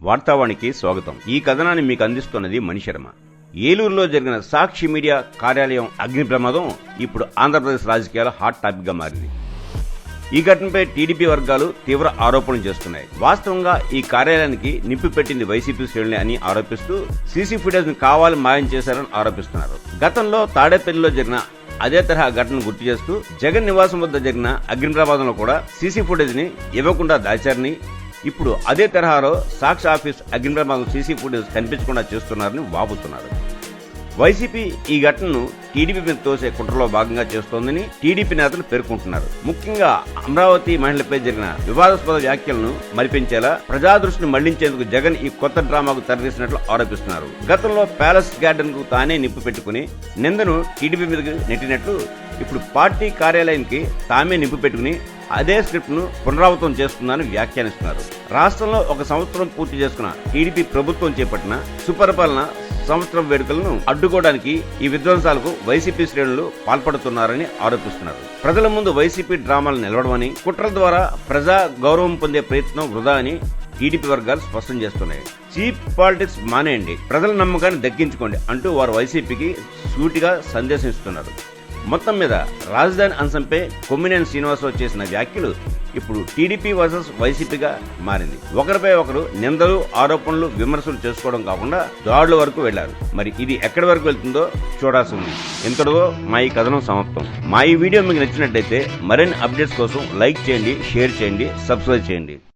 వార్తావాణికి స్వాగతం. ఈ కథనాన్ని మీకు అందిస్తున్నది మణిశర్మ. ఏలూరులో జరిగిన సాక్షి మీడియా కార్యాలయం అగ్ని ప్రమాదం ఇప్పుడు ఆంధ్రప్రదేశ్ రాజకీయాల హాట్ టాపిక్ గా మారింది. ఈ ఘటనపై టీడీపీ వర్గాలు తీవ్ర ఆరోపణలు చేస్తున్నాయి. వాస్తవంగా ఈ కార్యాలయానికి నిప్పు పెట్టింది వైసీపీ శ్రేణులే అని ఆరోపిస్తూ సీసీ ఫుటేజ్ ను కావాలి మాయం చేశారని ఆరోపిస్తున్నారు. గతంలో తాడేపల్లిలో జరిగిన అదే తరహా ఘటనను గుర్తు చేస్తూ జగన్ నివాసం వద్ద జరిగిన అగ్ని ప్రమాదంలో కూడా సీసీ ఫుటేజ్ ని ఇవ్వకుండా దాచారని, ఇప్పుడు అదే తరహాలో సాక్షి ఆఫీస్ అగ్ని ప్రమాదం సీసీ ఫుటేజ్ కనిపించకుండా చేస్తున్నారని వాపుతున్నారు. వైసీపీ ఈ ఘటనను టీడీపీ మీద తోసే కుట్రలో భాగంగా చేస్తోందని టీడీపీ నేతలు పేర్కొంటున్నారు. ముఖ్యంగా అమరావతి మహిళలపై జరిగిన వివాదాస్పద వ్యాఖ్యలను మరిపించేలా ప్రజాదృష్టిని మళ్లించేందుకు జగన్ ఈ కొత్త డ్రామాకు తెరదీసినట్లు ఆరోపిస్తున్నారు. గతంలో ప్యాలెస్ గార్డెన్ కు తానే నిప్పు పెట్టుకుని నిందను టీడీపీ మీదకు నెట్టినట్లు ఇప్పుడు పార్టీ కార్యాలయానికి తామే నిప్పు పెట్టుకుని అదే స్క్రిప్ట్ ను పునరావృతం చేస్తుందని వ్యాఖ్యానిస్తున్నారు. రాష్ట్రంలో 1 సంవత్సరం పూర్తి చేసుకున్న టీడీపీ ప్రభుత్వం చేపట్టిన సుపరిపాలన సంవత్సరం వేడుకలను అడ్డుకోవడానికి ఈ విధ్వంసాలకు వైసీపీ శ్రేణులు పాల్పడుతున్నారని ఆరోపిస్తున్నారు. ప్రజల ముందు వైసీపీ డ్రామాలు నిలవడమని, కుట్రల ద్వారా ప్రజా గౌరవం పొందే ప్రయత్నం వృధా అని టీడీపీ వర్గాలు స్పష్టం చేస్తున్నాయి. చీప్ పాలిటిక్స్ మానేయండి, ప్రజల నమ్మకాన్ని దక్కించుకోండి అంటూ వారు వైసీపీకి సూటిగా సందేశం ఇస్తున్నారు. మొత్తం మీద రాజధాని అంశంపై కొమ్మినేని శ్రీనివాసరావు చేసిన వ్యాఖ్యలు ఇప్పుడు టీడీపీ వర్సెస్ వైసీపీగా మారింది. ఒకరిపై ఒకరు నిందలు, ఆరోపణలు, విమర్శలు చేసుకోవడం కాకుండా దాడుల వరకు వెళ్లారు. మరి ఇది ఎక్కడి వరకు వెళ్తుందో చూడాల్సి ఉంది. ఇంతటితో మా ఈ కథనం సమాప్తం. మా ఈ వీడియో మీకు నచ్చినట్లయితే మరిన్ని అప్డేట్స్ కోసం లైక్ చేయండి, షేర్ చేయండి, సబ్స్క్రైబ్ చేయండి.